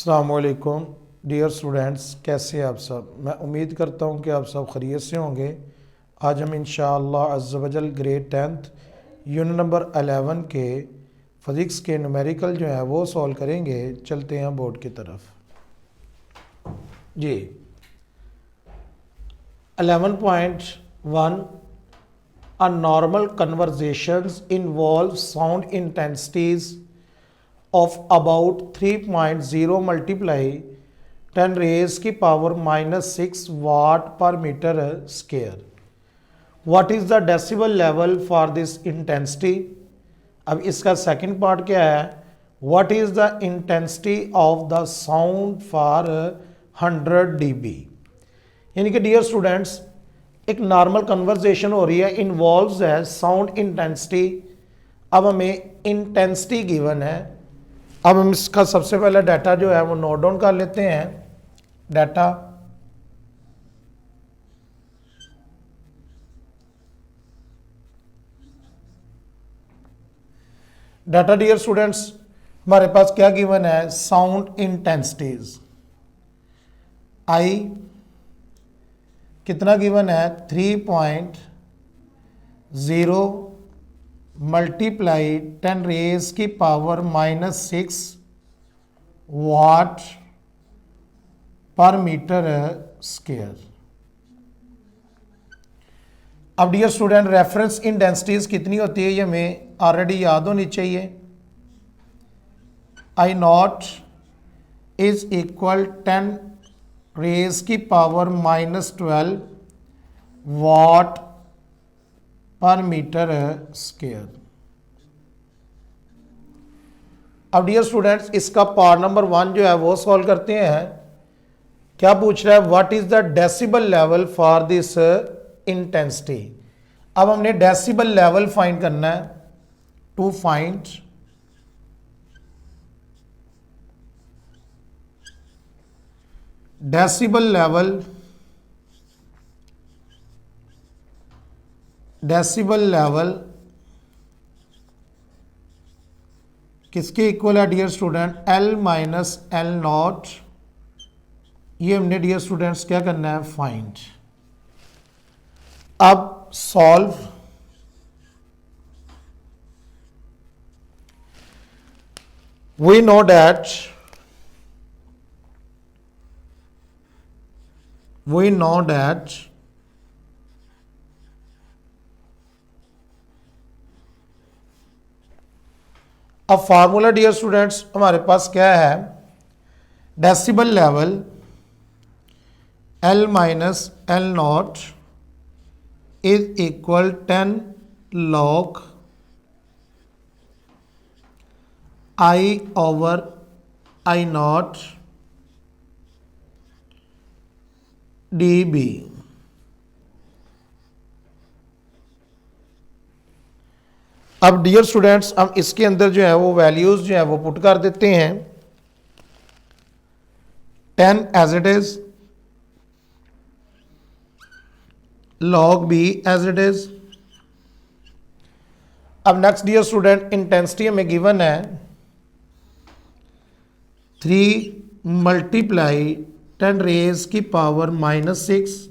अस्सलामुअलैकुम dear students, कैसे हैं आप सब। मैं उम्मीद करता हूं कि आप सब खैरियत से होंगे। आज हम इंशाअल्लाह अज़्ज़ वजल ग्रेड 10th यूनिट नंबर 11 के फिज़िक्स के न्यूमेरिकल जो है वो सॉल्व करेंगे। चलते हैं बोर्ड की तरफ जी। 11.1 A normal conversations involve sound intensities of about 3.0 multiply 10 raised की power -6 watt per metre square. What is the decibel level for this intensity. अब इसका सेकंड पार्ट क्या है, what is the intensity of the sound for 100 dB। यानी कि dear students, एक normal conversation हो रही है, इन्वॉल्व्स है साउंड इंटेंसिटी। अब हमें इंटेंसिटी गिवन है। अब हम इसका सबसे पहले डाटा जो है वो नोट डाउन कर लेते हैं। डाटा डियर स्टूडेंट्स, हमारे पास क्या गिवन है, साउंड इंटेंसिटीज। आई कितना गिवन है, 3.0 मल्टीप्लाई 10 रेज की power -6 watt per metre square. अब डियर स्टूडेंट, रेफरेंस इंटेंसिटीज कितनी होती है ये हमें ऑलरेडी याद होनी चाहिए। आई नॉट इज इक्वल 10 रेज की पावर -12 वाट पर मीटर स्क्वायर। अब डियर स्टूडेंट्स, इसका पार्ट नंबर 1 जो है वो सॉल्व करते हैं। क्या पूछ रहा है, what is the decibel level for this intensity. अब हमने डेसिबल लेवल फाइंड करना है। टू फाइंड डेसिबल लेवल किसके इक्वल है dear student, L minus L naught. ये हमने डियर स्टूडेंट्स क्या करना है, फाइंड। अब सॉल्व। वी नो दैट अब फार्मूला डियर स्टूडेंट्स हमारे पास क्या है, decibel level L minus L naught is equal 10 log I over I naught dB। अब डियर स्टूडेंट्स, हम इसके अंदर जो है वो वैल्यूज जो है वो पुट कर देते हैं। 10 as it is, log b as it is. अब नेक्स्ट डियर स्टूडेंट, इंटेंसिटी हमें गिवन है 3 मल्टीप्लाई 10 रेज की power -6।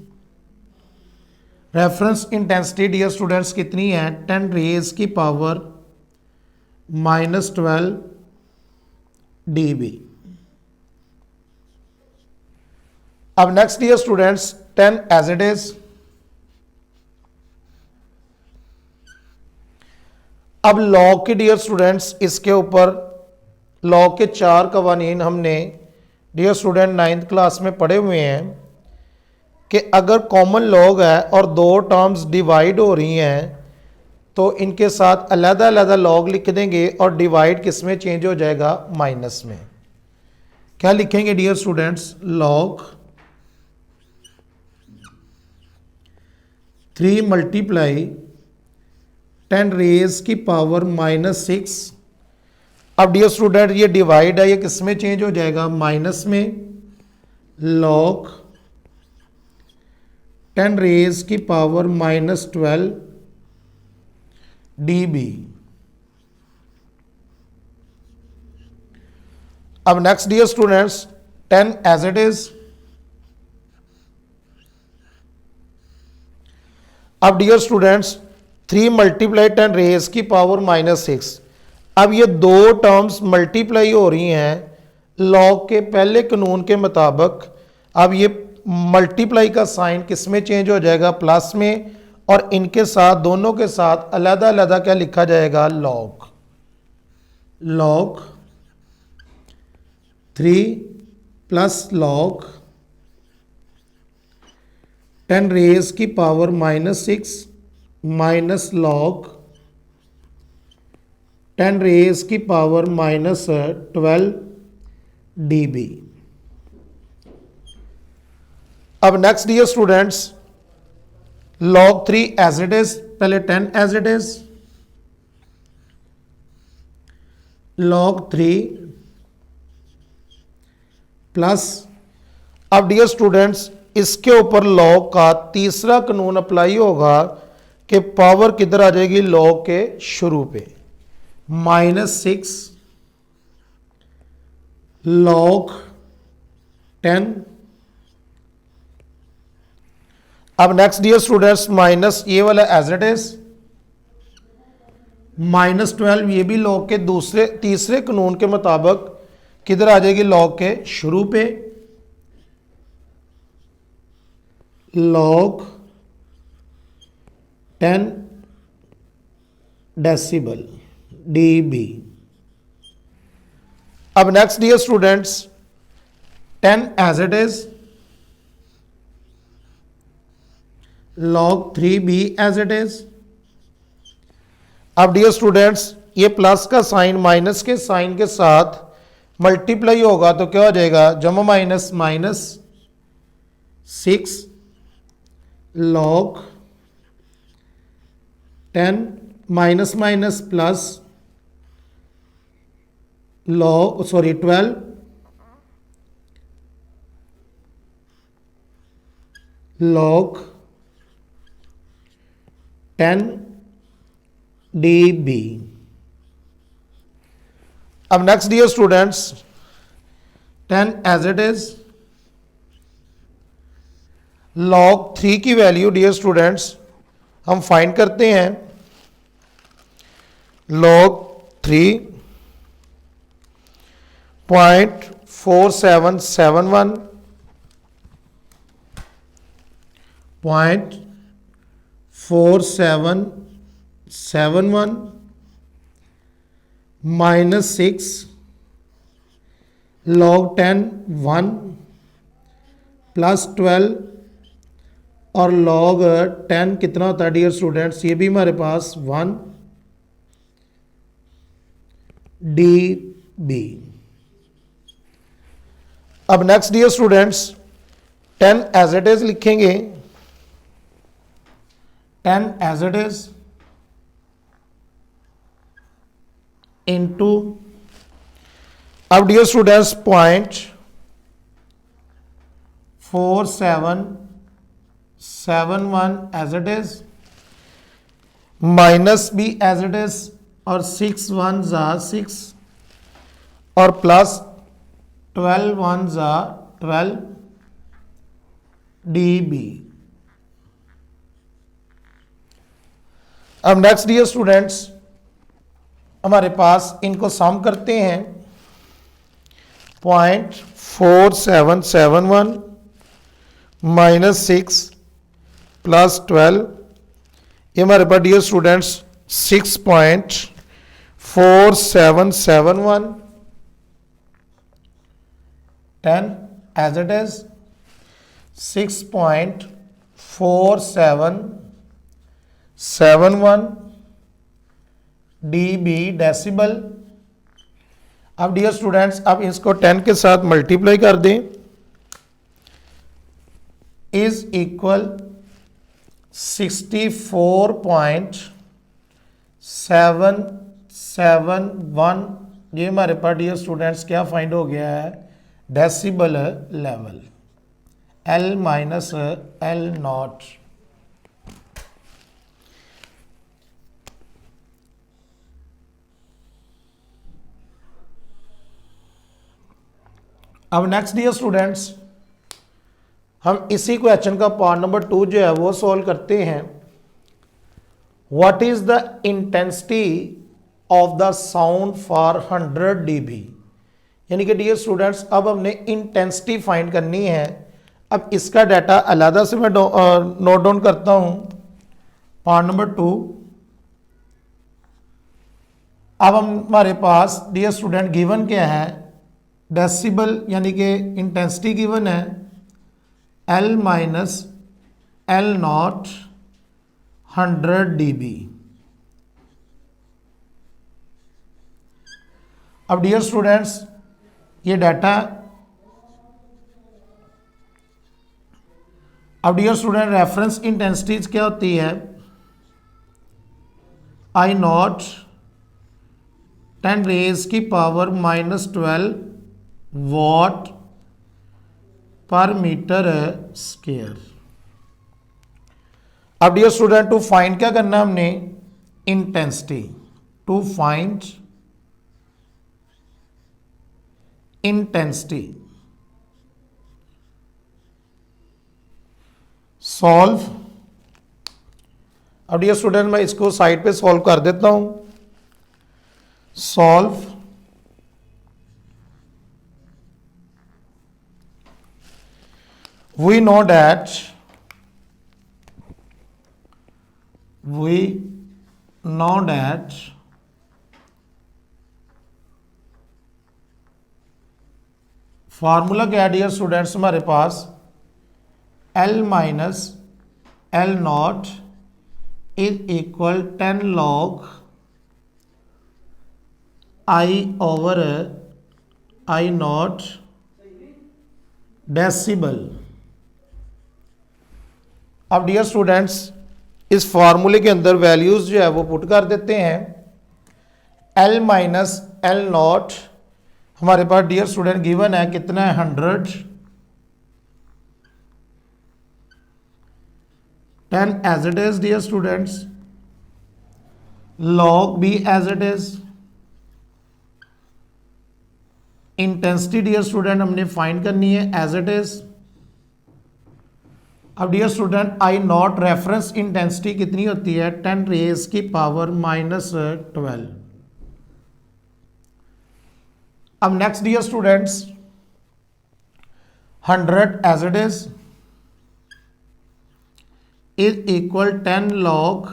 Reference intensity dear students कितनी है, 10 रेज की पावर -12 dB। अब next dear students, 10 as it is. अब लॉग के डियर स्टूडेंट्स इसके ऊपर लॉग के 4 कवानीन हमने डियर स्टूडेंट 9th क्लास में पढ़े हुए हैं कि अगर कॉमन लॉग है और दो टर्म्स डिवाइड हो रही हैं तो इनके साथ अलग अलग लॉग लिख देंगे और डिवाइड किस में चेंज हो जाएगा, माइनस में। क्या लिखेंगे dear students, log 3 multiply 10 raise की पावर -6। अब डियर स्टूडेंट ये डिवाइड है, ये किस में चेंज हो जाएगा, माइनस में। लॉग 10 रेज की पावर -12 dB। अब next dear students 10 as it is. अब डियर स्टूडेंट्स 3 मल्टीप्लाई 10 रेज की पावर -6। अब ये दो टर्म्स मल्टीप्लाई हो रही हैं लॉग के पहले कानून के मुताबिक। अब ये मल्टीप्लाई का साइन किस में चेंज हो जाएगा, प्लस में, और इनके साथ दोनों के साथ अलग अलग क्या लिखा जाएगा, log. Log 3 plus log 10 raise की पावर -6 माइनस लॉग 10 रेज की पावर -12 dB। अब next dear students log 3 as it is, पहले 10 as it is, log 3 plus, अब डियर स्टूडेंट्स इसके ऊपर log का तीसरा कानून अप्लाई होगा कि पावर किधर आ जाएगी, log के शुरू पे, -6 log 10। अब नेक्स्ट डियर स्टूडेंट्स माइनस ये वाला एज इट इज, -12 ये भी लॉग के तीसरे कानून के मुताबिक किधर आ जाएगी, लॉग के शुरू पे, log 10 डेसिबल dB। अब next dear students 10 as it is, log 3b as it is. अब डियर स्टूडेंट्स ये प्लस का साइन माइनस के साइन के साथ मल्टीप्लाई होगा तो क्या हो जाएगा, जमा minus -6 log 10 minus minus plus log 12 log 10 dB। अब next dear students 10 as it is, log 3 की वैल्यू डियर स्टूडेंट्स हम फाइंड करते हैं, log 3 0.4771 0.4771 -6 log 10 1 प्लस 12 और log 10 कितना होता है डियर स्टूडेंट्स, ये भी हमारे पास 1 dB। अब next dear students 10 as it is लिखेंगे, 10 एज इट इज इनटू, अब dear students 0.4771 as it is, minus भी एज इट इज, और 6 1 जा 6 और प्लस 12 1 जा 12 dB। अब नेक्स्ट डियर स्टूडेंट्स हमारे पास इनको सम करते हैं, 0.4771 -6 प्लस 12, ये हमारे पास dear students 6.4771 10 as it is 6.4771 dB decibel. अब डियर स्टूडेंट्स अब इसको 10 के साथ मल्टीप्लाई कर दें, इज इक्वल 64.771, ये हमारे पास डियर स्टूडेंट्स क्या फाइंड हो गया है, decibel level, L minus L not. अब नेक्स्ट डियर स्टूडेंट्स, हम इसी क्वेश्चन का पार्ट नंबर 2 जो है वो सॉल्व करते हैं। What is the intensity of the sound for 100 dB। यानी कि डियर स्टूडेंट्स, अब हमने इंटेंसिटी फाइंड करनी है। अब इसका डाटा अलहदा से मैं नोट डाउन करता हूं। पार्ट नंबर 2, अब हमारे पास डियर स्टूडेंट गिवन क्या है, डेसिबल यानी कि इंटेंसिटी गिवन है L minus L naught 100 dB। अब डियर स्टूडेंट्स, ये डाटा, अब डियर स्टूडेंट रेफरेंस इंटेंसिटीज क्या होती है, I नॉट 10 रेज की power -12 watt per metre square. अब डियर स्टूडेंट, टू फाइंड क्या करना है हमने, intensity. To find intensity, solve. अब डियर स्टूडेंट, मैं इसको साइड पे सॉल्व कर देता हूं। Solve we know that formula क्या है डियर स्टूडेंट्स हमारे पास, L minus L naught is equal 10 log I over I not decibel. अब डियर स्टूडेंट्स, इस फार्मूले के अंदर वैल्यूज जो है वो पुट कर देते हैं। L माइनस L नॉट हमारे पास डियर स्टूडेंट गिवन है कितना है, 100, 10 as it is dear students, log भी as it is. Intensity dear student हमने फाइंड करनी है एज इट इज। अब dear student, I naught reference intensity कितनी होती है, 10 रेज की पावर -12। अब next dear students, 100 as it is equal 10 log।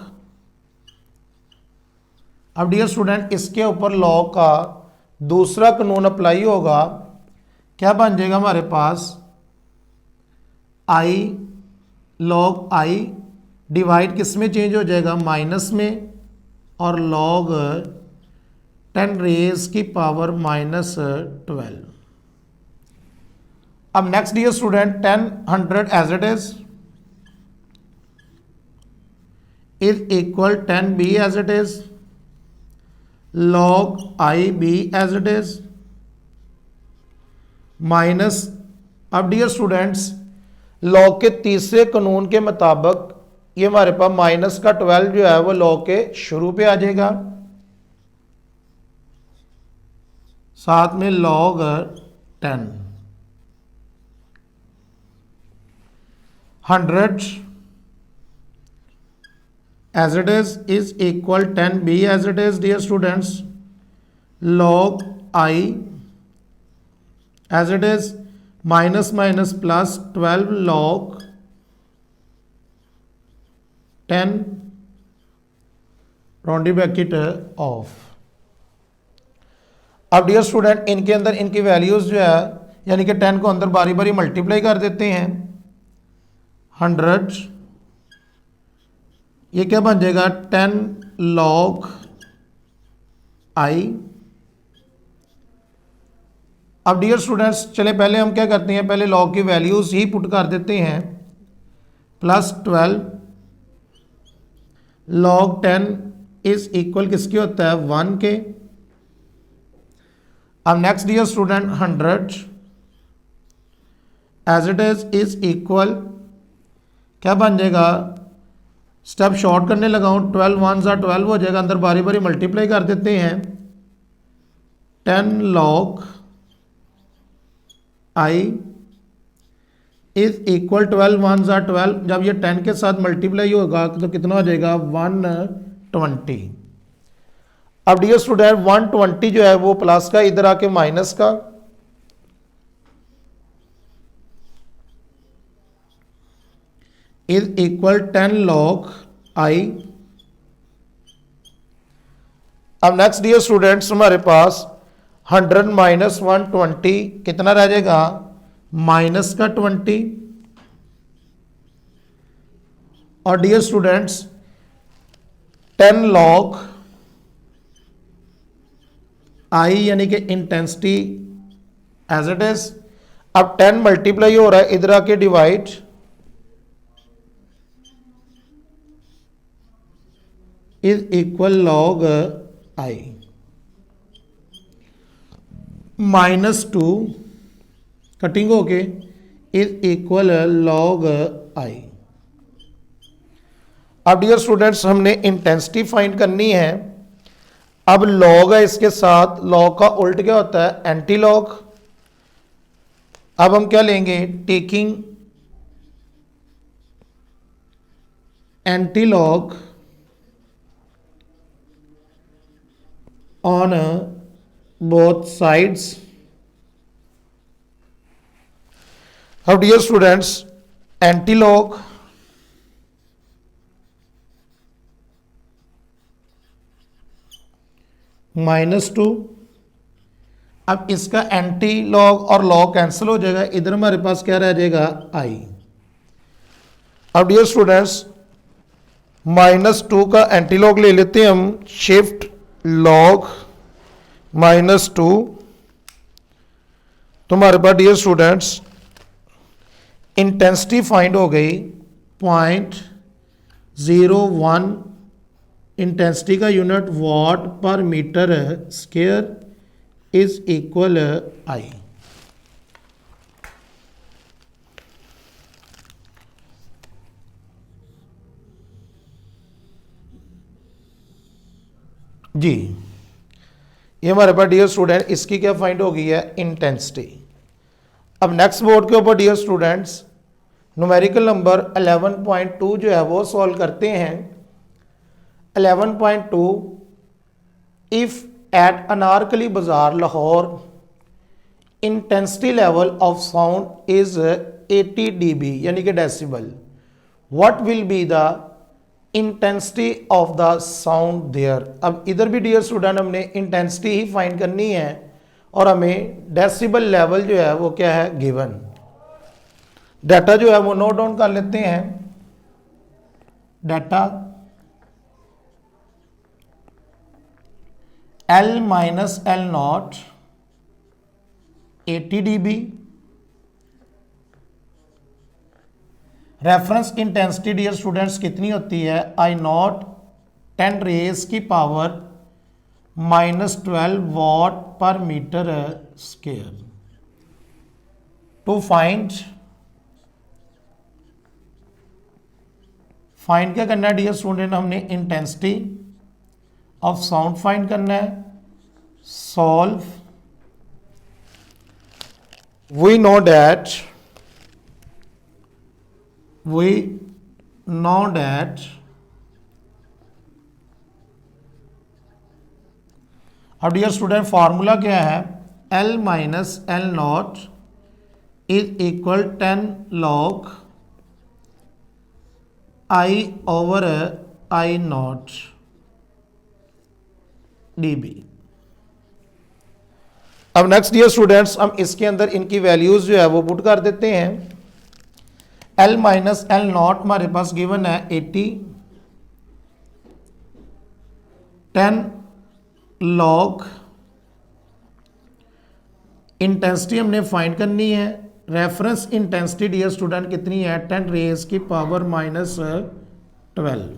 अब डियर स्टूडेंट, इसके ऊपर लॉग का दूसरा कानून अप्लाई होगा। क्या बन जाएगा हमारे पास, आई लॉग आई डिवाइड किस में चेंज हो जाएगा, माइनस में, और लॉग 10 रेज की पावर -12। अब next dear student, 10 100 as it is equal 10 B as it is, log I b as it is, minus. अब डियर स्टूडेंट्स, लॉग के तीसरे कानून के मुताबिक ये हमारे पास माइनस का 12 जो है वो लॉग के शुरू पे आ जाएगा, साथ में log 10। 100 as it is equal 10b as it is dear students, log I as it is minus minus plus 12 log 10 round bracket of. अब डियर स्टूडेंट, इनके अंदर इनकी वैल्यूज जो है यानी कि 10 को अंदर बारी बारी मल्टीप्लाई कर देते हैं। 100 ये क्या बन जाएगा, 10 log I। अब डियर स्टूडेंट्स, चले पहले हम क्या करते हैं, पहले log की वैल्यूज ही पुट कर देते हैं। प्लस 12 log 10 इज इक्वल किसके होता है, 1 के। अब next dear student, 100 as it is equal क्या बन जाएगा, स्टेप शॉर्ट करने लगा हूं, 12 1 सा 12 हो जाएगा, अंदर बारी बारी मल्टीप्लाई कर देते हैं। 10 log I is equal 12 one ज़ा 12, जब ये 10 के साथ मल्टीप्लाई होगा तो कितना हो जाएगा 120। अब डियर स्टूडेंट 120 जो है वो प्लस का, इधर आके माइनस का, इज इक्वल 10 log आई। अब नेक्स्ट डियर स्टूडेंट्स हमारे पास 100 माइनस 120 कितना रह जाएगा माइनस का 20। और डियर स्टूडेंट्स 10 log आई यानी कि इंटेंसिटी एज इट इज। अब 10 मल्टीप्लाई हो रहा है, इधर आके divide, is equal log I. -2 cutting होके इज इक्वल log आई। अब डियर स्टूडेंट्स हमने इंटेंसिटी फाइंड करनी है। अब log है, इसके साथ log का उल्ट क्या होता है एंटी log। अब हम क्या लेंगे taking anti log on both sides। अब डियर स्टूडेंट्स एंटी log -2। अब इसका एंटी log और log कैंसिल हो जाएगा, इधर हमारे पास क्या रह जाएगा आई। अब डियर स्टूडेंट्स -2 का एंटी log ले लेते हैं हम, शिफ्ट log -2। तो हमारे पास डियर स्टूडेंट्स इंटेंसिटी फाइंड हो गई 0.01। इंटेंसिटी का unit watt per metre square is equal आई। जी ये हमारे पास डियर स्टूडेंट इसकी क्या फाइंड हो गई है इंटेंसिटी। अब नेक्स्ट बोर्ड के ऊपर डियर स्टूडेंट्स न्यूमेरिकल नंबर 11.2 जो है वो सॉल्व करते हैं। 11.2 if at Anarkali Bazaar Lahore intensity level of sound is 80 dB यानी कि decibel, what will be the intensity of the sound there. अब इधर भी डियर स्टूडेंट हमने इंटेंसिटी ही फाइंड करनी है और हमें डेसिबल लेवल जो है वो क्या है गिवन। डाटा जो है वो नोट डाउन कर लेते हैं। Data L minus L naught 80 dB। Reference intensity dear students कितनी होती है आई नॉट 10 रेज की power -12 watt per metre square. To find क्या करना है डियर स्टूडेंट, हमने इंटेंसिटी ऑफ साउंड फाइंड करना है। सॉल्व वी नो डैट अब डियर स्टूडेंट फार्मूला क्या है L minus L naught is equal 10 log I over I naught dB। अब नेक्स्ट डियर स्टूडेंट्स हम इसके अंदर इनकी वैल्यूज जो है वो पुट कर देते हैं। L माइनस L नॉट हमारे पास गिवन है 80, 10 log इंटेंसिटी हमने फाइंड करनी है। रेफरेंस इंटेंसिटी डियर स्टूडेंट कितनी है 10 रेज की पावर -12।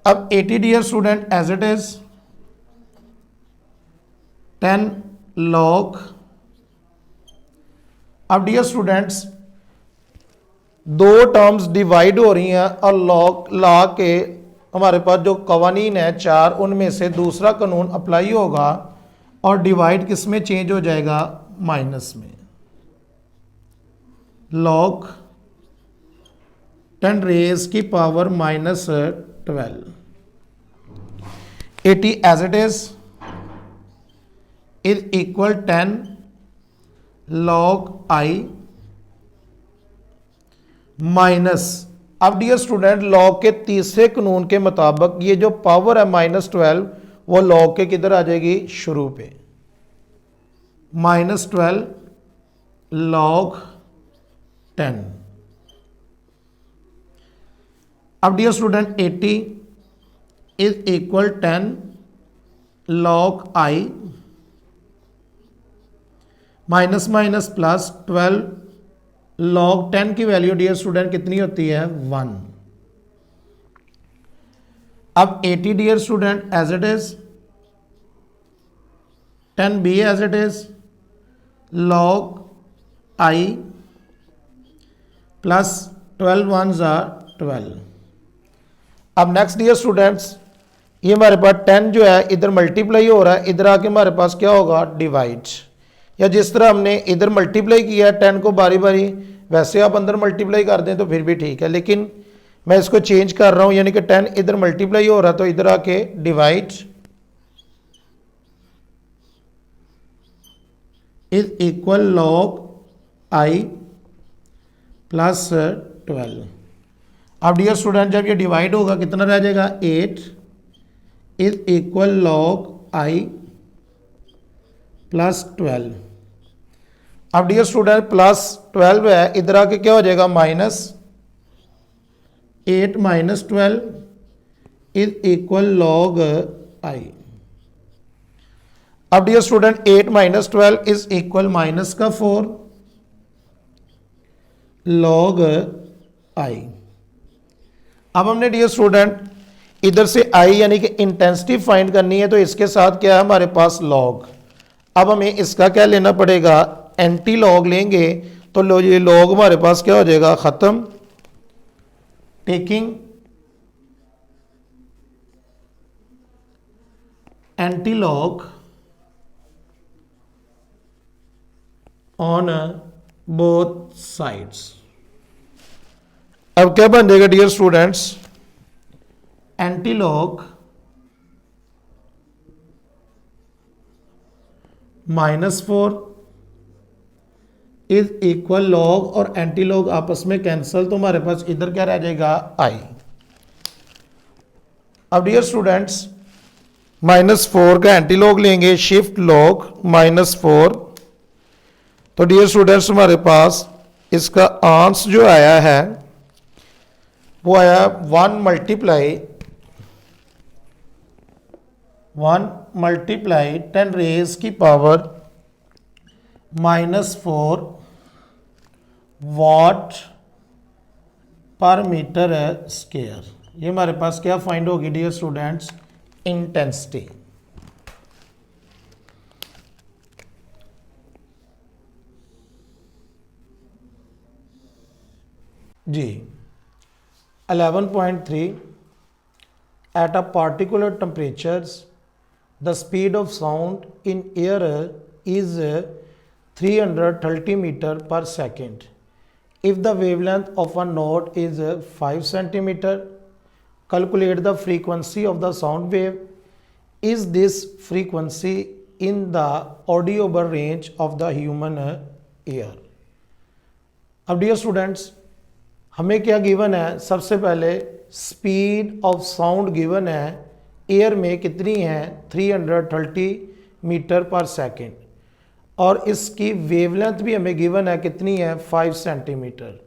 अब 80 dear student as it is 10 log। अब डियर स्टूडेंट्स दो टर्म्स डिवाइड हो रही हैं और लॉ के हमारे पास जो कवानीन है 4 उनमें से दूसरा कानून अप्लाई होगा और डिवाइड किस में चेंज हो जाएगा माइनस में, log 10 रेज की power -12, 80 as it is equal 10 log I minus, अब डियर स्टूडेंट लॉग के तीसरे कानून के मुताबिक ये जो पावर है -12 वो लॉग के किधर आ जाएगी, शुरू पे, -12 log 10। अब dear student 80 is equal 10 log I minus minus plus 12 log 10 की वैल्यू डियर स्टूडेंट कितनी होती है, 1। अब 80 dear student as it is, 10 B as it is, log I plus 12 1s are 12। अब नेक्स्ट डियर स्टूडेंट्स ये हमारे पास 10 जो है इधर मल्टीप्लाई हो रहा है, इधर आके हमारे पास क्या होगा, डिवाइड, या जिस तरह हमने इधर मल्टीप्लाई किया है 10 को बारी बारी, वैसे आप अंदर मल्टीप्लाई कर दें तो फिर भी ठीक है, लेकिन मैं इसको चेंज कर रहा हूं, यानी कि 10 इधर मल्टीप्लाई हो रहा है तो इधर आके divide is equal log I plus 12। अब डियर स्टूडेंट जब ये डिवाइड होगा कितना रह जाएगा, 8 is equal log I plus 12। अब डियर स्टूडेंट प्लस 12 है, इधर आके क्या हो जाएगा, -8 minus 12 is equal log I। अब dear student 8 minus 12 is equal minus का 4 log I। अब हमने डियर स्टूडेंट इधर से I यानी कि इंटेंसिटी फाइंड करनी है, तो इसके साथ क्या है हमारे पास log। अब हमें इसका क्या लेना पड़ेगा, एंटी लॉग लेंगे, तो लो ये लॉग हमारे पास क्या हो जाएगा, खत्म। Taking anti log on both sides. अब क्या बन जाएगा dear students, anti log -4 is equal log, और एंटी लॉग आपस में कैंसल, तो हमारे पास इधर क्या रह जाएगा, I। अब डियर स्टूडेंट्स -4 का एंटी लॉग लेंगे, शिफ्ट लॉग -4, तो डियर स्टूडेंट्स हमारे पास इसका आंसर जो आया है वो आया 1 मल्टीप्लाई 10 रेज की power -4 watt per metre square. ये हमारे पास क्या फाइंड होगी डियर स्टूडेंट्स, इंटेंसिटी। जी 11.3 at a particular temperatures the speed of sound in air is 330 meter per second. If the wavelength of a note is 5 centimeter, calculate the frequency of the sound wave. Is this frequency in the audible range of the human ear? अब dear students हमें क्या given है, सबसे पहले speed of sound given है, air में कितनी है 330 मीटर पर सेकेंड, और इसकी वेवलेंथ भी हमें गिवन है कितनी है 5 सेंटीमीटर।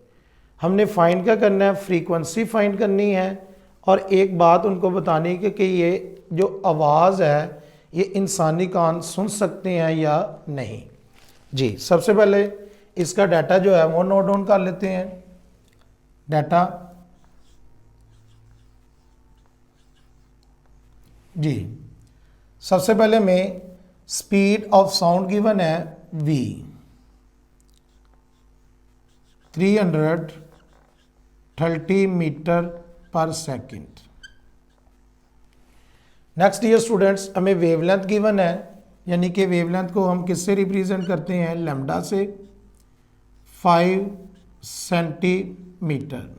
हमने फाइंड क्या करना है, फ्रीक्वेंसी फाइंड करनी है, और एक बात उनको बतानी है कि ये जो आवाज़ है ये इंसानी कान सुन सकते हैं या नहीं। जी सबसे पहले इसका डाटा जो है वो नोट डाउन कर लेते हैं। डाटा जी सबसे पहले में स्पीड ऑफ साउंड गिवन है v 330 metre per second. Next dear students हमें वेवलेंथ गिवन है यानी कि वेवलेंथ को हम किससे रिप्रेजेंट करते हैं, लैम्डा से, 5 सेंटीमीटर।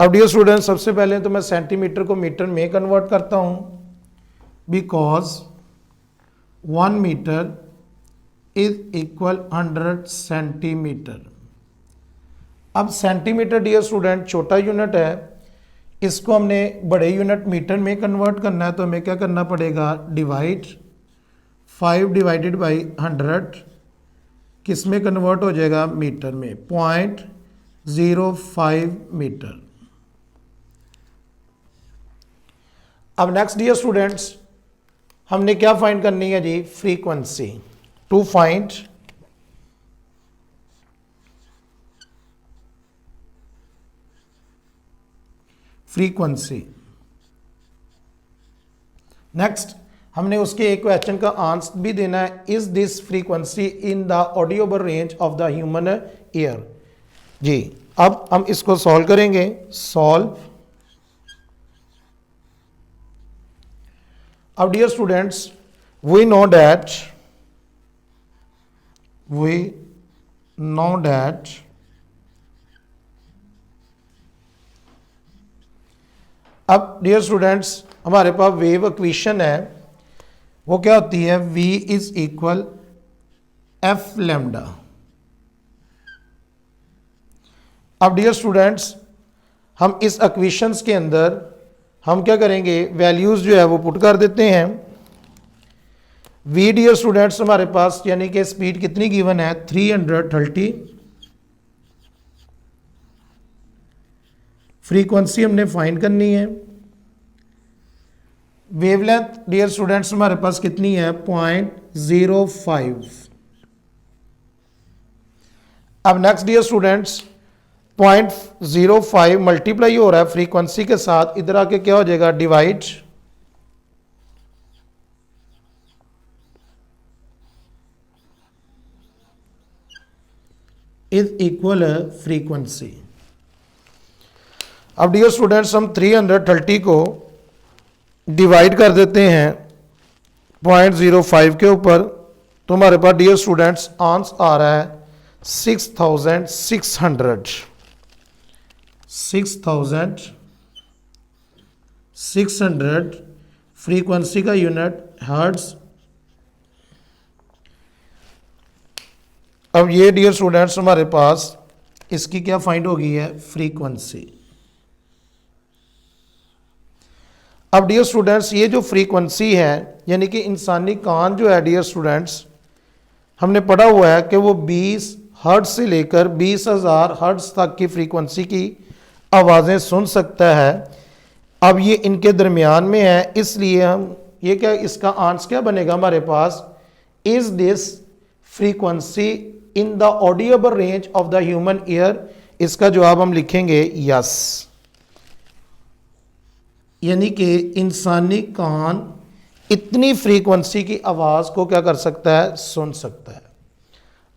अब डियर स्टूडेंट सबसे पहले तो मैं सेंटीमीटर को मीटर में कन्वर्ट करता हूं, because 1 metre is equal 100 centimetre. अब सेंटीमीटर डियर स्टूडेंट छोटा यूनिट है, इसको हमने बड़े यूनिट मीटर में कन्वर्ट करना है, तो हमें क्या करना पड़ेगा, डिवाइड 5 डिवाइडेड बाई 100 किस में कन्वर्ट हो जाएगा, मीटर में, 0.05 मीटर। अब नेक्स्ट डियर स्टूडेंट्स हमने क्या फाइंड करनी है जी, frequency. To find frequency, next हमने उसके एक क्वेश्चन का आंसर भी देना है, is this frequency in the audible range of the human ear. जी अब हम इसको सॉल्व करेंगे। सॉल्व। अब dear students we know that अब डियर स्टूडेंट्स हमारे पास वेव इक्वेशन है, वो क्या होती है, v is equal F lambda. अब डियर स्टूडेंट्स हम इस इक्वेशंस के अंदर हम क्या करेंगे, वैल्यूज जो है वो पुट कर देते हैं। v डियर स्टूडेंट्स हमारे पास यानी कि स्पीड कितनी गिवन है, 330। फ्रीक्वेंसी हमने फाइंड करनी है। वेवलेंथ डियर स्टूडेंट्स हमारे पास कितनी है, 0.05। अब नेक्स्ट डियर स्टूडेंट्स 0.05 मल्टीप्लाई हो रहा है फ्रीक्वेंसी के साथ, इधर आके क्या हो जाएगा, डिवाइड इज इक्वल फ्रीक्वेंसी। अब डियर स्टूडेंट्स हम 330 को डिवाइड कर देते हैं 0.05 के ऊपर, तो हमारे पास डियर स्टूडेंट्स आंसर आ रहा है 6600। फ्रीक्वेंसी का यूनिट हर्ट्ज। अब ये डियर स्टूडेंट्स हमारे पास इसकी क्या फाइंड हो गई है, फ्रीक्वेंसी। अब डियर स्टूडेंट्स ये जो फ्रीक्वेंसी है यानी कि इंसानी कान जो है डियर स्टूडेंट्स हमने पढ़ा हुआ है कि वो 20 हर्ट्ज से लेकर 20,000 हर्ट्ज तक की फ्रीक्वेंसी की आवाज़ें सुन सकता है। अब ये इनके दरमियान में है, इसलिए हम ये क्या, इसका आंसर क्या बनेगा हमारे पास, is this frequency in the audible range of the human ear. इसका जवाब हम लिखेंगे यस, यानी कि इंसानी कान इतनी फ्रीक्वेंसी की आवाज़ को क्या कर सकता है, सुन सकता है।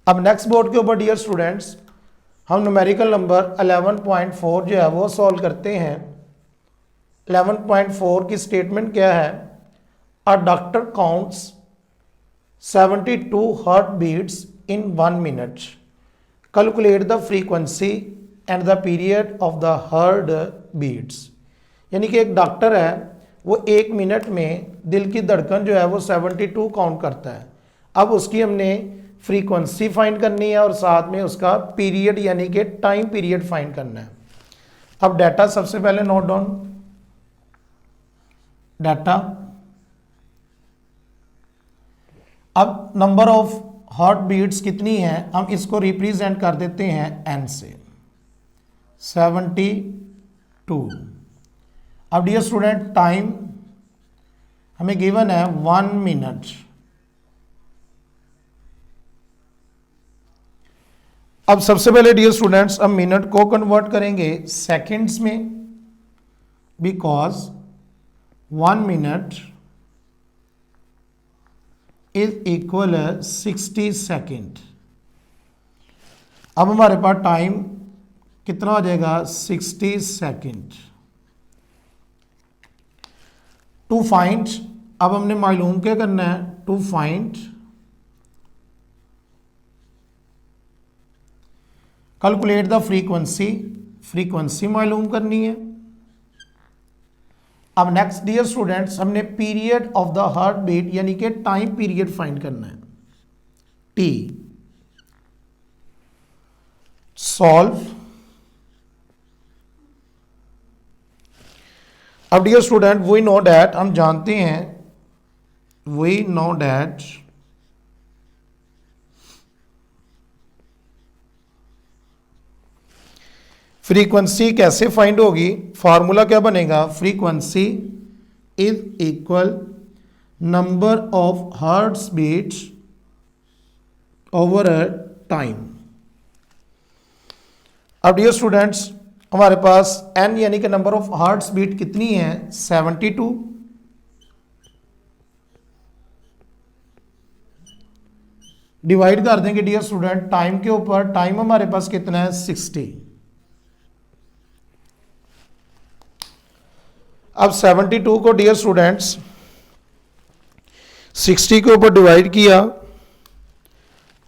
अब नेक्स्ट बोर्ड के ऊपर डियर स्टूडेंट्स हम न्यूमेरिकल नंबर 11.4 जो है वो सॉल्व करते हैं। 11.4 की स्टेटमेंट क्या है, a doctor counts 72 heart beats in 1 minute, calculate the frequency and the period of the heart beats. यानी कि एक डॉक्टर है वो 1 मिनट में दिल की धड़कन जो है वो 72 काउंट करता है। अब उसकी हमने फ्रीक्वेंसी फाइंड करनी है और साथ में उसका पीरियड यानी कि टाइम पीरियड फाइंड करना है। अब डाटा सबसे पहले नोट डाउन, डाटा। अब नंबर ऑफ हार्ट बीट्स कितनी है, हम इसको रिप्रेजेंट कर देते हैं n से, 72। अब डियर स्टूडेंट टाइम हमें गिवन है 1 मिनट। अब सबसे पहले डियर स्टूडेंट्स हम मिनट को कन्वर्ट करेंगे सेकंड्स में, because 1 minute is equal 60 second. अब हमारे पास टाइम कितना हो जाएगा, 60 सेकेंड। टू फाइंड अब हमने मालूम क्या करना है, to find calculate the frequency मालूम करनी है। अब नेक्स्ट डियर स्टूडेंट्स हमने period of the heart beat यानी कि टाइम पीरियड फाइंड करना है, टी। सॉल्व। अब dear student we know that, हम जानते हैं, वी नो डैट फ्रीक्वेंसी कैसे फाइंड होगी, फार्मूला क्या बनेगा, frequency is equal number of hearts beats over a time. अब डियर स्टूडेंट्स हमारे पास n यानी कि नंबर ऑफ हार्ट्स बीट कितनी है, 72। डिवाइड कर देंगे डियर स्टूडेंट टाइम के ऊपर, टाइम हमारे पास कितना है, 60। अब 72 को डियर स्टूडेंट्स 60 के ऊपर डिवाइड किया,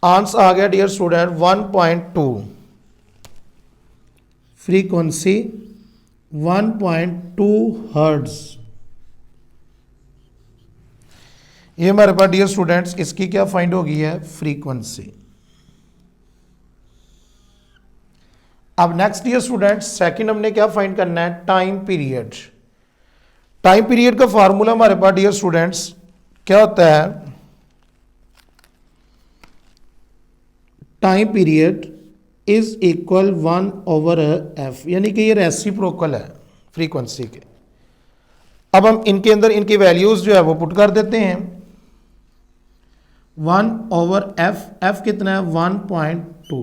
आंसर आ गया डियर स्टूडेंट 1.2। Frequency 1.2 hertz. ये हमारे पास डियर स्टूडेंट्स इसकी क्या फाइंड होगी है, फ्रीक्वेंसी। अब नेक्स्ट डियर स्टूडेंट्स सेकंड हमने क्या फाइंड करना है, टाइम पीरियड। टाइम पीरियड का फार्मूला हमारे पास डियर स्टूडेंट्स क्या होता है, time period is equal 1/f, यानी कि ये रेसिप्रोकल है फ्रीक्वेंसी के। अब हम इनके अंदर इनकी वैल्यूज जो है वो पुट कर देते हैं, 1/f, f कितना है 1.2।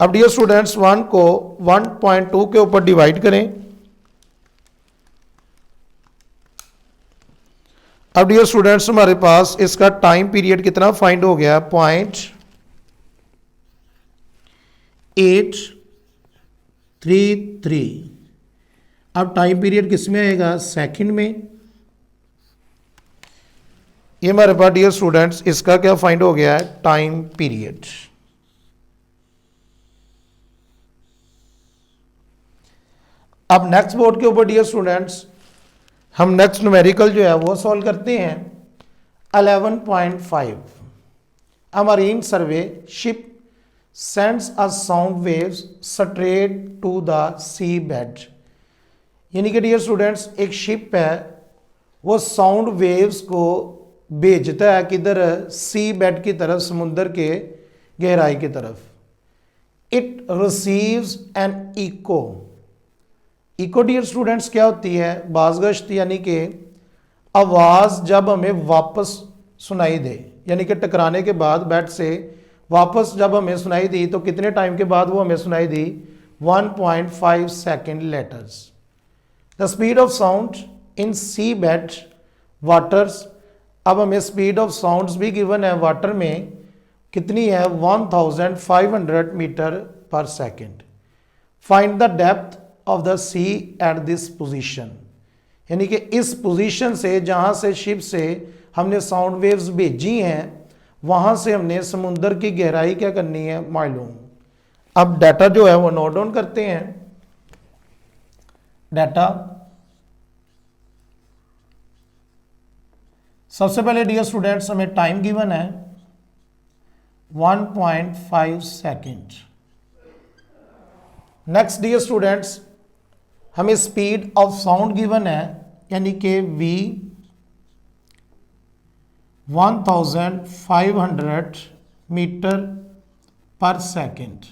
अब डियर स्टूडेंट्स 1 को 1.2 के ऊपर डिवाइड करें। अब डियर स्टूडेंट्स हमारे पास इसका टाइम पीरियड कितना फाइंड हो गया, 0.833। अब टाइम पीरियड किस में आएगा, सेकंड में। ये हमारे पास डियर स्टूडेंट्स इसका क्या फाइंड हो गया है, टाइम पीरियड। अब नेक्स्ट बोर्ड के ऊपर डियर स्टूडेंट्स हम नेक्स्ट न्यूमेरिकल जो है वो सॉल्व करते हैं। 11.5 a marine survey ship sends a sound waves straight to the sea bed. यानी कि डियर स्टूडेंट्स एक शिप है, वो साउंड वेव्स को भेजता है किधर, सी बेड की तरफ, समुद्र के गहराई की तरफ। It receives an echo. Echo dear students क्या होती है, बाज़गश्त, यानी कि आवाज़ जब हमें वापस सुनाई दे, यानी कि टकराने के बाद बेड से वापस जब हमें सुनाई दी तो कितने टाइम के बाद वो हमें सुनाई दी, 1.5 second later. The speed of sound in sea bed waters. अब हमें स्पीड ऑफ साउंड्स भी गिवन है वाटर में, कितनी है, 1500 metre per second. Find the depth of the sea at this position. यानी कि इस पोजीशन से, जहां से शिप से हमने साउंड वेव्स भेजी हैं, वहां से हमने समुद्र की गहराई क्या करनी है, मालूम। अब डाटा जो है वो नोट डाउन करते हैं। डाटा सबसे पहले डियर स्टूडेंट्स हमें टाइम गिवन है 1.5 सेकेंड। नेक्स्ट डियर स्टूडेंट्स हमें स्पीड ऑफ साउंड गिवन है, यानी कि v 1500 मीटर पर सेकेंड।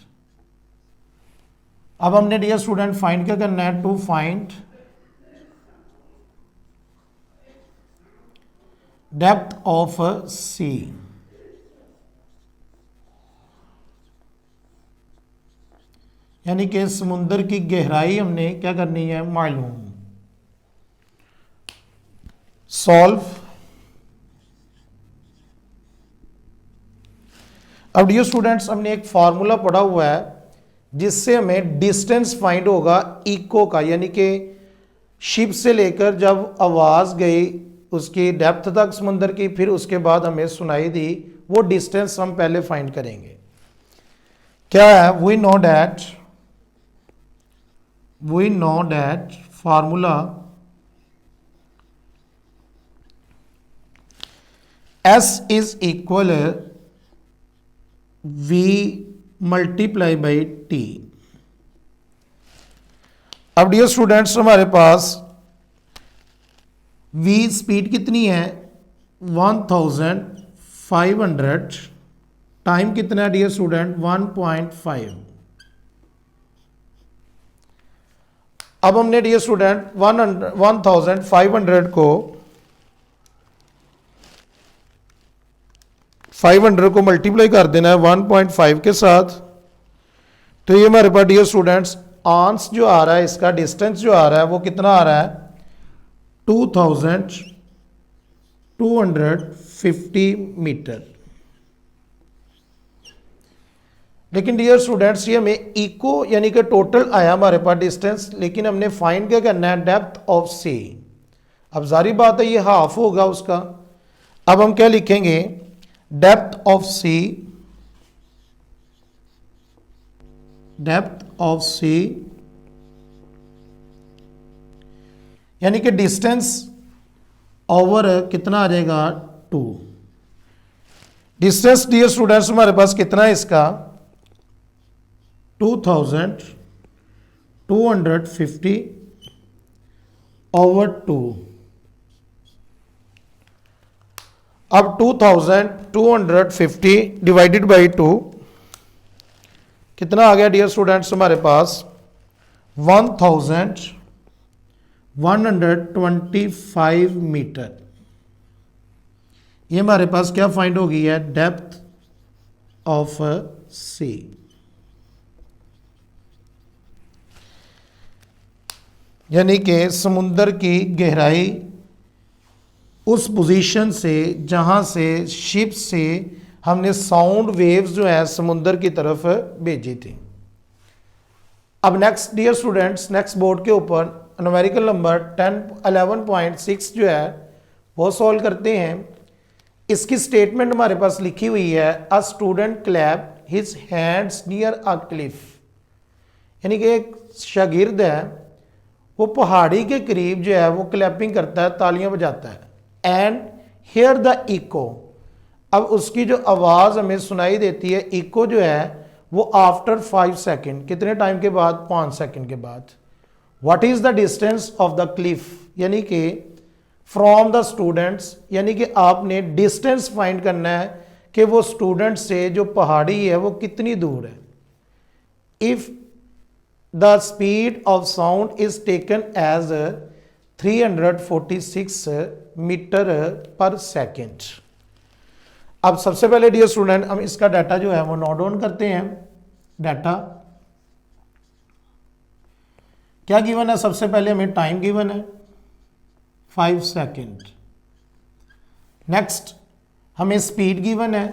अब हमने डियर स्टूडेंट फाइंड क्या करना है, टू फाइंड डेप्थ ऑफ सी। यानी कि समुद्र की गहराई हमने क्या करनी है, मालूम। सॉल्व। अब डियर स्टूडेंट्स हमने एक फार्मूला पढ़ा हुआ है जिससे हमें डिस्टेंस फाइंड होगा इको का, यानी कि शिप से लेकर जब आवाज गई उसकी डेप्थ तक समुंदर की, फिर उसके बाद हमें सुनाई दी, वो डिस्टेंस हम पहले फाइंड करेंगे। क्या है? We know that formula S is equal V multiply by T। अब डियर स्टूडेंट्स, हमारे पास V स्पीड कितनी है? 1500। टाइम कितना है डियर स्टूडेंट? 1.5। अब हमने डियर स्टूडेंट 1500 को 500 को मल्टीप्लाई कर देना है 1.5 के साथ। तो ये हमारे पास डियर स्टूडेंट्स आंस जो आ रहा है, इसका डिस्टेंस जो आ रहा है वो कितना आ रहा है? 2250 मीटर। लेकिन डियर स्टूडेंट्स ये हमें इको यानी कि टोटल आया हमारे पास डिस्टेंस, लेकिन हमने फाइंड क्या करना है? डेप्थ ऑफ सी। अब जारी बात है ये हाफ होगा उसका। अब हम क्या लिखेंगे? डेप्थ ऑफ सी यानी कि डिस्टेंस ओवर कितना आ जाएगा? 2। डिस्टेंस डियर स्टूडेंट्स हमारे पास कितना है इसका? 2250 ओवर 2। अब 2250 डिवाइडेड बाई 2 कितना आ गया डियर स्टूडेंट्स हमारे पास? 1125 मीटर। ये हमारे पास क्या फाइंड हो गई है? डेप्थ ऑफ सी। यानी कि समुंदर की गहराई उस पोजीशन से जहां से शिप से हमने साउंड वेव्स जो है समुंदर की तरफ भेजी थी। अब next dear students, next board के ऊपर न्यूमेरिकल नंबर 11.6 जो है वो सॉल्व करते हैं। इसकी स्टेटमेंट हमारे पास लिखी हुई है, a student clap his hands near a cliff. यानी कि एक शागिर्द है, वो पहाड़ी के करीब जो है वो क्लैपिंग करता है, तालियां बजाता है। And hear the echo. अब उसकी जो आवाज़ हमें सुनाई देती है, इको जो है वो आफ्टर 5 सेकेंड। कितने टाइम के बाद? 5 सेकेंड के बाद। What is the distance of the Cliff? यानी कि फ्रॉम द स्टूडेंट्स, यानी कि आपने डिस्टेंस फाइंड करना है कि वो स्टूडेंट से जो पहाड़ी है वो कितनी दूर है। If the speed of sound is taken as 346 metre per second. अब सबसे पहले डियर स्टूडेंट हम इसका डाटा जो है वो नोट डाउन करते हैं। डाटा क्या गिवन है? सबसे पहले हमें टाइम गिवन है 5 सेकेंड। नेक्स्ट हमें स्पीड गिवन है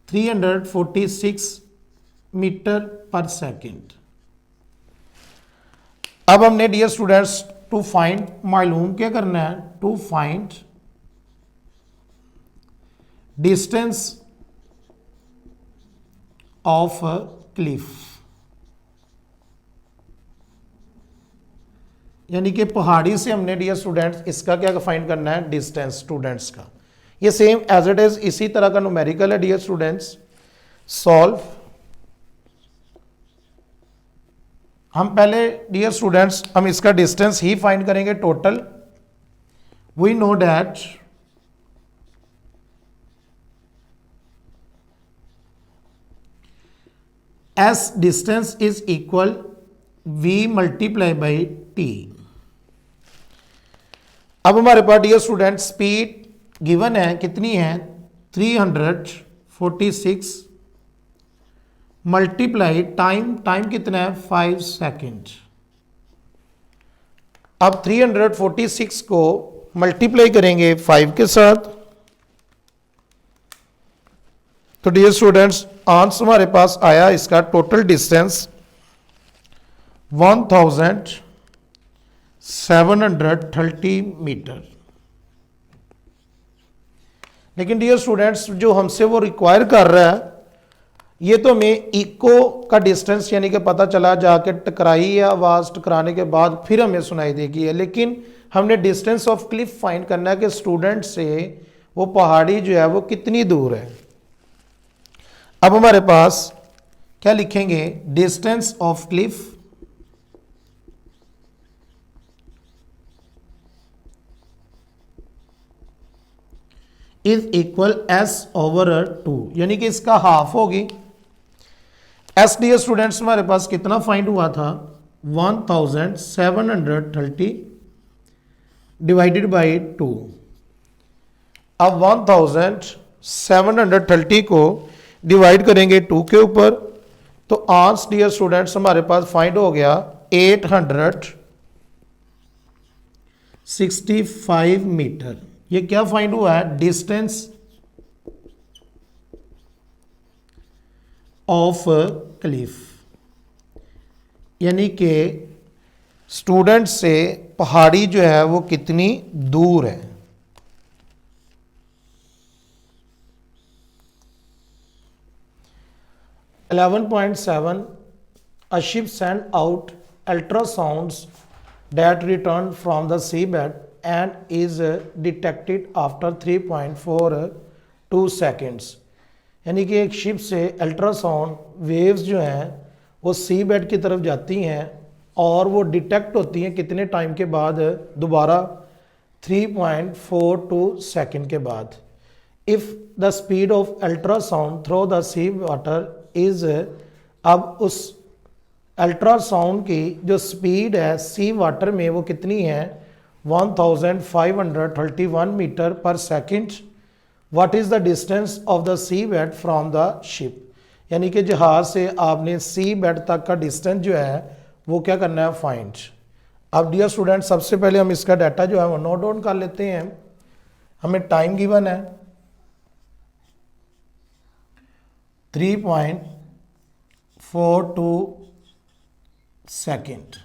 346 मीटर पर सेकेंड। अब हमने डियर स्टूडेंट्स टू फाइंड, मालूम क्या करना है? To find distance of cliff. यानी कि पहाड़ी से हमने डियर स्टूडेंट्स इसका क्या फाइंड करना है? डिस्टेंस स्टूडेंट्स का। ये सेम एज इट इज इसी तरह का न्यूमेरिकल है डियर स्टूडेंट्स। सॉल्व। हम पहले डियर स्टूडेंट्स हम इसका डिस्टेंस ही फाइंड करेंगे total. We know that S distance is equal V multiply by T। अब हमारे पास डियर स्टूडेंट स्पीड गिवन है, कितनी है? 346 मल्टीप्लाई टाइम कितना है? 5 सेकेंड। अब 346 को मल्टीप्लाई करेंगे 5 के साथ, तो डियर स्टूडेंट्स आंसर हमारे पास आया इसका टोटल डिस्टेंस 1730 मीटर। लेकिन डियर स्टूडेंट्स जो हमसे वो रिक्वायर कर रहा है ये तो हमें इको का डिस्टेंस यानी कि पता चला जाके टकराई या आवाज़ टकराने के बाद फिर हमें सुनाई देगी है, लेकिन हमने डिस्टेंस ऑफ क्लिफ फाइंड करना है कि स्टूडेंट से वो पहाड़ी जो है वो कितनी दूर है। अब हमारे पास क्या लिखेंगे, distance of Cliff is equal S over 2, यानी कि इसका हाफ होगी। एस डी स्टूडेंट्स हमारे पास कितना फाइंड हुआ था, 1730 डिवाइडेड बाई 2। अब 1730 को डिवाइड करेंगे 2 के ऊपर तो आंसर डियर स्टूडेंट्स हमारे पास फाइंड हो गया 865 मीटर। ये क्या फाइंड हुआ है, डिस्टेंस ऑफ क्लिफ, यानी कि स्टूडेंट से पहाड़ी जो है वो कितनी दूर है। (11.7) A ship sent out ultrasounds that return from the seabed and is detected after 3.42 seconds। यानी कि एक शिप से अल्ट्रासाउंड वेव्स जो हैं वो सी बेड की तरफ जाती हैं और वो डिटेक्ट होती हैं कितने टाइम के बाद, दोबारा 3.42 सेकेंड के बाद। If the speed of ultrasound through the sea water is, अब उस अल्ट्रासाउंड की जो स्पीड है सी वाटर में वो कितनी है, 1531 metre per second. What is the distance of the sea bed from the ship, यानी कि जहाज़ से आपने सी बेड तक का डिस्टेंस जो है वो क्या करना है, फाइंड। अब डियर स्टूडेंट सबसे पहले हम इसका डाटा जो है वो नोट डाउन कर लेते हैं। हमें टाइम गिवन है 3.42 सेकेंड।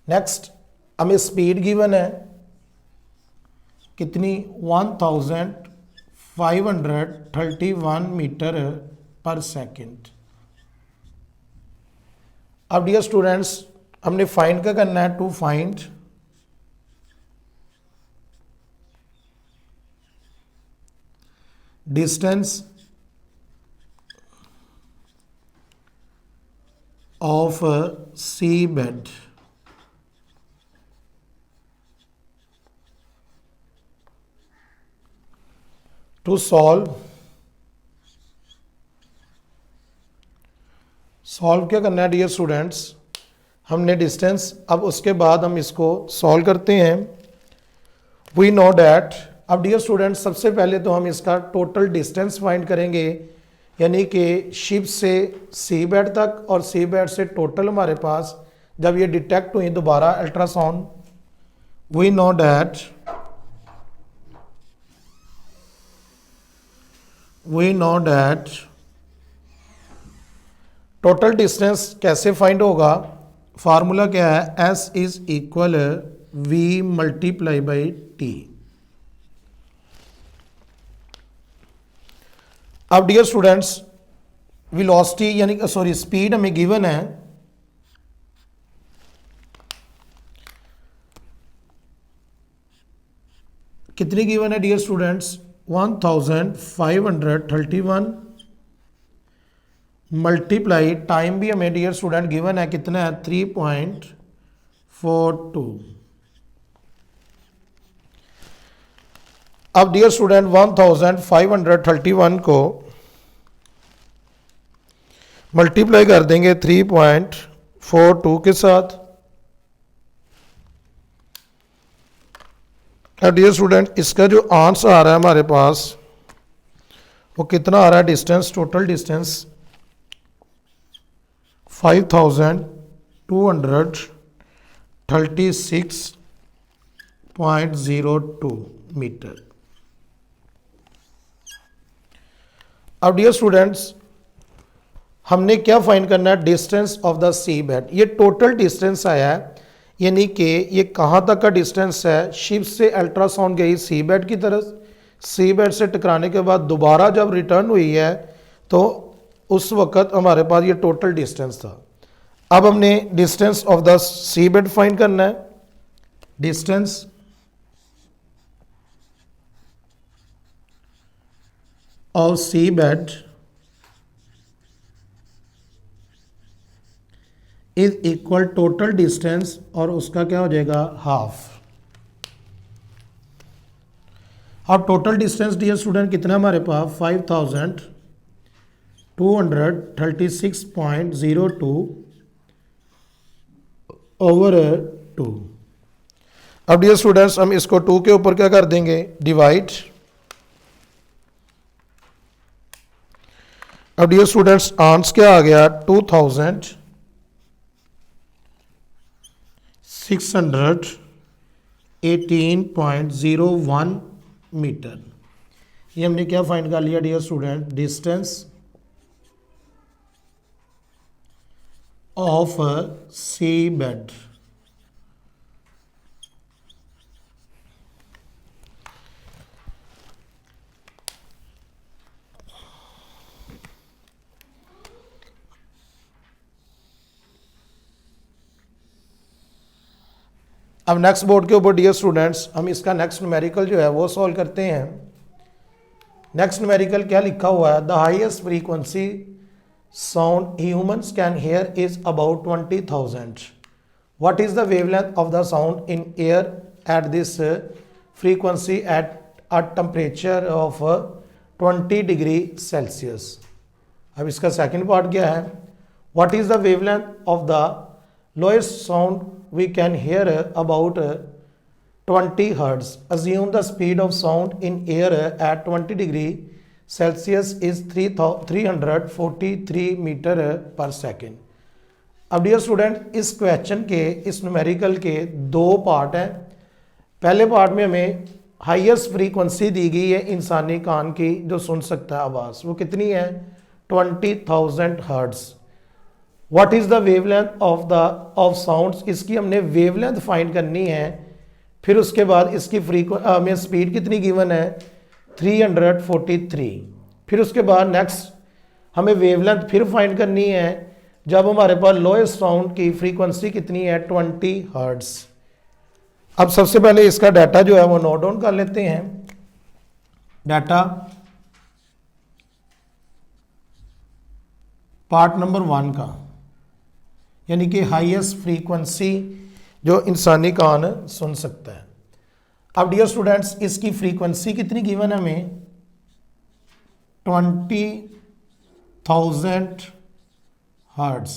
नेक्स्ट हमें स्पीड गिवन है कितनी, 1531 मीटर पर सेकेंड। अब डियर स्टूडेंट्स हमने फाइंड क्या करना है, to find distance of sea bed to solve क्या करना है डियर स्टूडेंट्स, हमने डिस्टेंस, अब उसके बाद हम इसको सॉल्व करते हैं। वी नो डैट, अब डियर स्टूडेंट्स सबसे पहले तो हम इसका टोटल डिस्टेंस फाइंड करेंगे, यानी कि शिप से सी बेड तक और सी बेड से टोटल हमारे पास जब ये डिटेक्ट हुई दोबारा ultrasound. We know that total distance कैसे फाइंड होगा, फार्मूला क्या है, S is equal V multiply by T। अब डियर स्टूडेंट्स वेलोसिटी यानी सॉरी स्पीड हमें गिवन है कितनी गिवन है डियर स्टूडेंट्स, 1531 मल्टीप्लाई टाइम भी हमें डियर स्टूडेंट गिवन है कितना है, 3.42। अब डियर स्टूडेंट 1531 को मल्टीप्लाई कर देंगे 3.42 के साथ। अब डियर स्टूडेंट इसका जो आंसर आ रहा है हमारे पास वो कितना आ रहा है, डिस्टेंस, टोटल डिस्टेंस 5236.02 मीटर। अब डियर स्टूडेंट्स हमने क्या फाइंड करना है, distance of the sea bed. ये टोटल डिस्टेंस आया है, यानी कि ये कहाँ तक का डिस्टेंस है, शिप से अल्ट्रासाउंड गई सी बेड की तरफ, सी बेड से टकराने के बाद दोबारा जब रिटर्न हुई है तो उस वक्त हमारे पास ये टोटल डिस्टेंस था। अब हमने distance of the sea bed find करना है। Distance of sea bed is equal total distance और उसका क्या हो जाएगा हाफ। अब टोटल डिस्टेंस डियर स्टूडेंट कितना हमारे पास 5236.02 ओवर 2। अब डियर स्टूडेंट्स हम इसको 2 के ऊपर क्या कर देंगे डिवाइड। अब डियर स्टूडेंट्स आंसर क्या आ गया 2618.01 मीटर। ये हमने क्या फाइंड कर लिया dear student distance of sea bed. अब नेक्स्ट बोर्ड के ऊपर डियर स्टूडेंट्स हम इसका नेक्स्ट न्यूमेरिकल जो है वो सॉल्व करते हैं। नेक्स्ट न्यूमेरिकल क्या लिखा हुआ है the highest frequency sound humans can here is about 20,000। What is the wavelength of the sound in air at this frequency at a temperature of 20 degree Celsius. अब इसका सेकंड पार्ट क्या है what is the wavelength of the lowest sound we can hear about 20 hertz. Assume the speed of sound in air at 20 degree Celsius is 343 metre per second. अब dear student इस question के इस numerical के दो part हैं। पहले part में हमें हाईएस्ट फ्रीक्वेंसी दी गई है इंसानी कान की जो सुन सकता है आवाज़, वो कितनी है 20,000 hertz. What is the wavelength of sounds, इसकी हमने वेवलेंथ फाइंड करनी है। फिर उसके बाद इसकी हमें स्पीड कितनी गिवन है 343। फिर उसके बाद नेक्स्ट हमें वेवलेंथ फिर फाइंड करनी है जब हमारे पास लोएस्ट साउंड की फ्रीक्वेंसी कितनी है 20 हर्ट्ज। अब सबसे पहले इसका डाटा जो है वो नोट डाउन कर लेते हैं। डाटा पार्ट नंबर 1 का यानी कि हाईएस्ट फ्रीक्वेंसी जो इंसानी कान सुन सकता है। अब डियर स्टूडेंट्स इसकी फ्रीक्वेंसी कितनी गिवन है हमें 20,000 हर्ट्ज।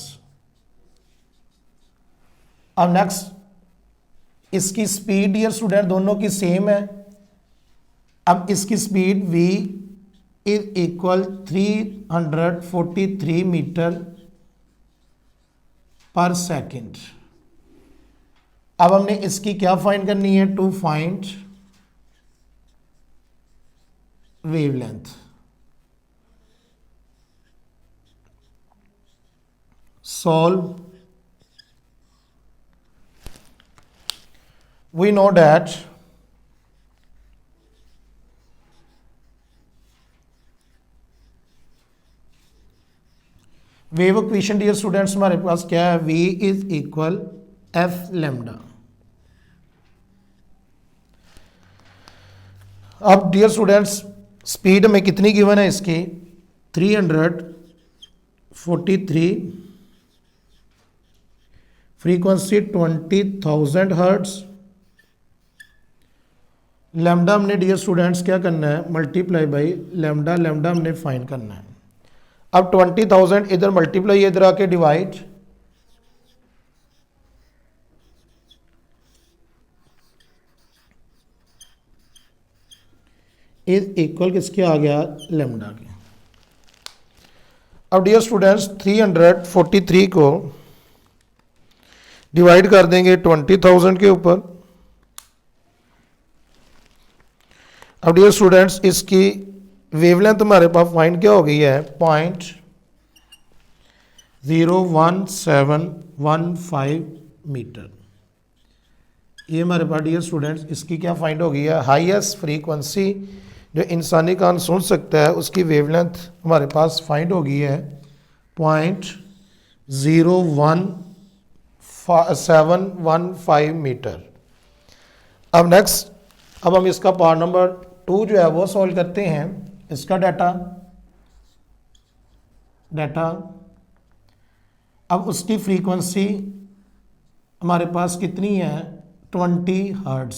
अब नेक्स्ट इसकी स्पीड डियर स्टूडेंट दोनों की सेम है। अब इसकी speed v is equal 343 metre per second. अब हमने इसकी क्या फाइंड करनी है to find wavelength. Solve. We know that wave equation dear students हमारे पास क्या है v is equal F lambda. अब डियर स्टूडेंट्स स्पीड में कितनी गिवन है इसकी 343, फ्रीक्वेंसी 20,000 हर्ट्ज। लेमडा हमने डियर स्टूडेंट्स क्या करना है मल्टीप्लाई बाई लेमडा, लेमडा हमने फाइंड करना है। अब 20,000 इधर मल्टीप्लाई इधर आके डिवाइड, इज इक्वल किसके आ गया लेमडा के। अब डियर स्टूडेंट्स 343 को डिवाइड कर देंगे 20,000 के ऊपर। अब डियर स्टूडेंट्स इसकी वेवलेंथ हमारे पास फाइंड क्या हो गई है 0.01715 मीटर। ये हमारे पास डियर स्टूडेंट्स इसकी क्या फाइंड हो गई है हाईएस्ट फ्रीक्वेंसी जो इंसानी कान सुन सकता है उसकी वेवलेंथ हमारे पास फाइंड हो गई है 0.01715 मीटर। अब नेक्स्ट, अब हम इसका पार्ट नंबर 2 जो है वो सॉल्व करते हैं। इसका डाटा अब उसकी फ्रीक्वेंसी हमारे पास कितनी है 20 हर्ट्ज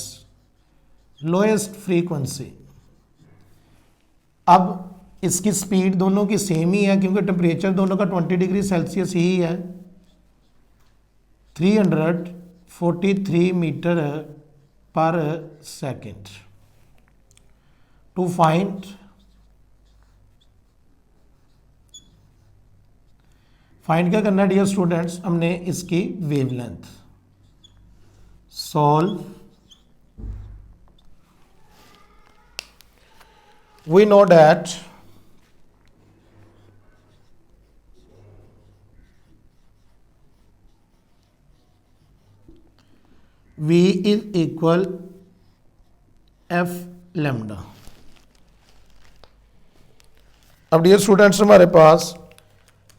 लोएस्ट फ्रीक्वेंसी। अब इसकी स्पीड दोनों की सेम ही है क्योंकि टेम्परेचर दोनों का 20 डिग्री सेल्सियस ही है। 343 metre per second. To find क्या करना है डियर स्टूडेंट्स, हमने इसकी wavelength solve. We know that V is equal F lambda। अब डियर स्टूडेंट्स हमारे पास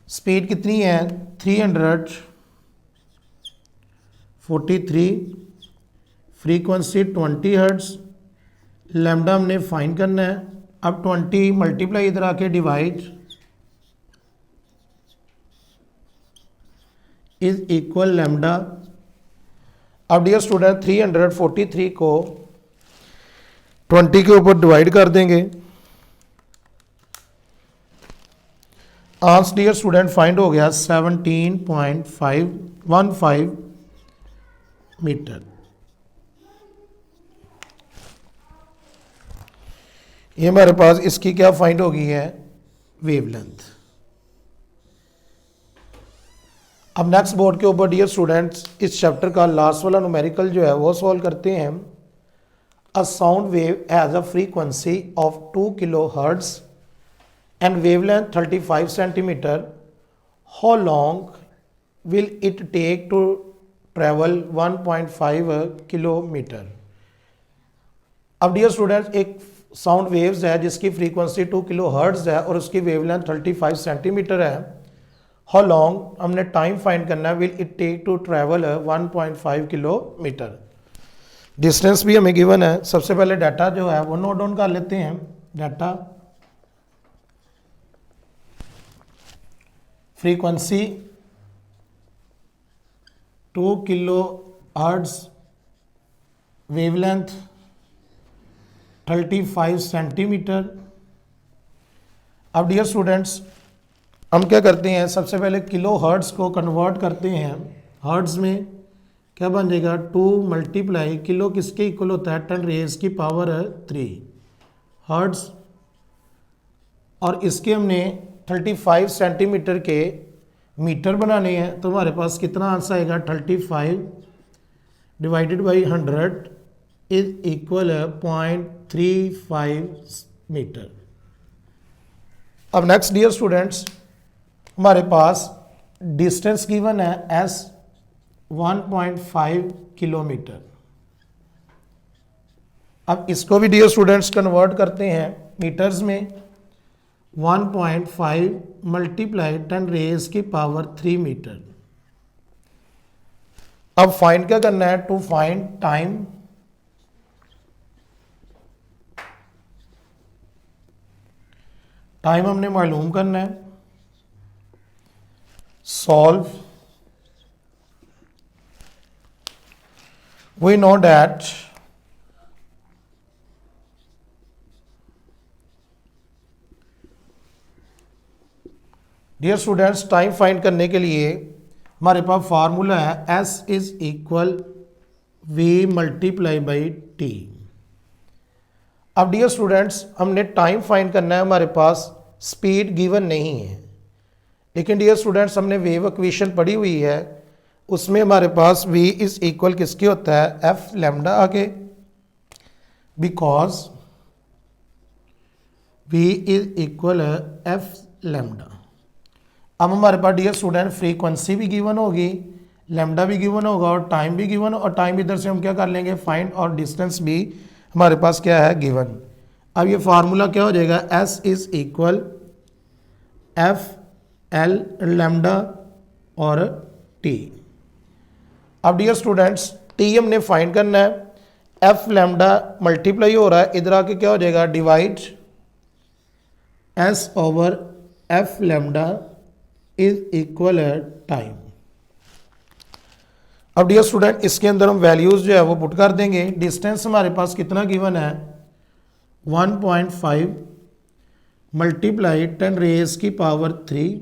स्पीड कितनी है 343, फ्रीक्वेंसी 20 हर्ट्ज, लैम्डा हमने फाइंड करना है। अब 20 मल्टीप्लाई इधर आके डिवाइड इज इक्वल लैम्डा। अब डियर स्टूडेंट 343 को 20 के ऊपर डिवाइड कर देंगे। आंसर डियर स्टूडेंट फाइंड हो गया 17.515 मीटर। ये हमारे पास इसकी क्या फाइंड हो गई है वेवलेंथ। अब नेक्स्ट बोर्ड के ऊपर डियर स्टूडेंट्स इस चैप्टर का लास्ट वाला न्यूमेरिकल जो है वो सॉल्व करते हैं। A sound wave has a frequency of 2 kilo hertz and wavelength 35 centimetre. How long will it take to travel 1.5 kilometre. अब डियर स्टूडेंट्स एक साउंड वेव्स है जिसकी फ्रीक्वेंसी 2 किलो हर्ट्ज है और उसकी वेवलेंथ 35 सेंटीमीटर है। हाउ लॉन्ग हमने time find करना है will it take to travel 1.5 kilometre. Distance भी हमें गिवन है। सबसे पहले डाटा जो है वो नोट डाउन कर लेते हैं। Data frequency 2 kilo hertz, wavelength 35 centimetre. अब डियर स्टूडेंट्स हम क्या करते हैं, सबसे पहले किलो हर्ट्ज को कन्वर्ट करते हैं हर्ट्ज में। क्या बन जाएगा 2 मल्टीप्लाई किलो किसके इक्वल होता है 10 रेज की पावर 3 हर्ट्ज। और इसके हमने 35 सेंटीमीटर के मीटर बनाने हैं तो हमारे पास कितना आंसर आएगा 35 divided by 100 is equal 0.35 metre. अब नेक्स्ट डियर स्टूडेंट्स हमारे पास डिस्टेंस गिवन है एस 1.5 किलोमीटर। अब इसको भी डियर स्टूडेंट्स कन्वर्ट करते हैं मीटर्स में। 1.5 मल्टीप्लाई 10 रेज की पावर 3 मीटर। अब फाइंड क्या करना है, टू फाइंड टाइम। टाइम हमने मालूम करना है। Solve. We know that dear students time find करने के लिए हमारे पास फार्मूला है S is equal V multiply by T. अब डियर स्टूडेंट्स हमने टाइम फाइंड करना है, हमारे पास स्पीड गिवन नहीं है, लेकिन डियर स्टूडेंट्स हमने वेव इक्वेशन पढ़ी हुई है, उसमें हमारे पास v इज इक्वल किसके होता है एफ लैम्डा आगे, because v is equal F lambda. अब हमारे पास डियर स्टूडेंट फ्रीक्वेंसी भी गिवन होगी, लैम्डा भी गिवन होगा और टाइम भी गिवन, और टाइम इधर से हम क्या कर लेंगे फाइंड, और डिस्टेंस भी हमारे पास क्या है गिवन। अब ये फार्मूला क्या हो जाएगा, S is equal F L lambda और टी। अब डियर स्टूडेंट्स टी हमने फाइंड करना है, एफ लैम्डा मल्टीप्लाई हो रहा है, इधर आके क्या हो जाएगा divide S over F lambda is equal है टाइम। अब डियर स्टूडेंट इसके अंदर हम वैल्यूज जो है वो पुट कर देंगे। डिस्टेंस हमारे पास कितना गिवन है 1.5 मल्टीप्लाई 10 रेज की पावर 3।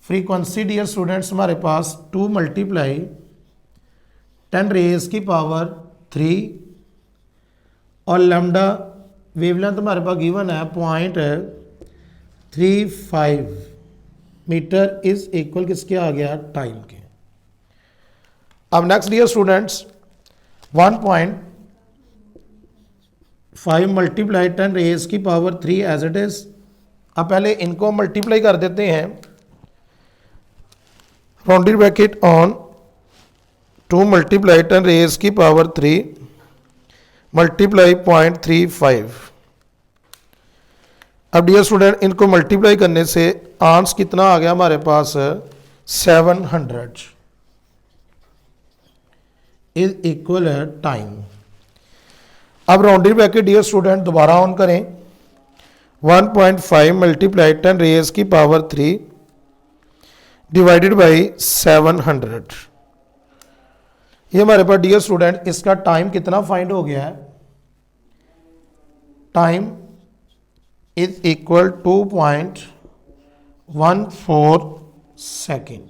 फ्रीक्वेंसी डियर स्टूडेंट्स हमारे पास 2 मल्टीप्लाई 10 रेज की पावर 3 और लैम्डा वेवलेंथ हमारे पास गिवन है 0.35 मीटर इज इक्वल किसके आ गया टाइम के। अब next dear students 1.5 multiply 10 raise की पावर 3 एज इट इज। अब पहले इनको मल्टीप्लाई कर देते हैं, rounded bracket on 2 multiply 10 raise की पावर 3 मल्टीप्लाई 0.35। अब डियर स्टूडेंट इनको मल्टीप्लाई करने से आंसर कितना आ गया हमारे पास 700 इज इक्वल है टाइम। अब राउंडेड ब्रैकेट डियर स्टूडेंट दोबारा ऑन करें, 1.5 मल्टीप्लाई 10 रेज की पावर 3 डिवाइडेड बाई 700। ये हमारे पास डियर स्टूडेंट इसका टाइम कितना फाइंड हो गया है, टाइम इज इक्वल 2.14 सेकेंड।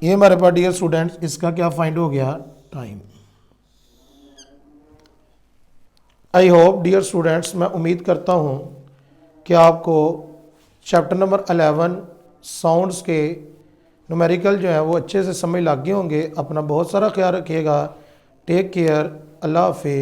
ये हमारे पास डियर स्टूडेंट्स इसका क्या फाइंड हो गया time. I hope dear students मैं उम्मीद करता हूँ कि आपको चैप्टर नंबर 11 साउंड्स के न्यूमेरिकल जो है वो अच्छे से समझ लग गए होंगे। अपना बहुत सारा ख्याल रखिएगा। टेक केयर, अल्लाह हाफिज़।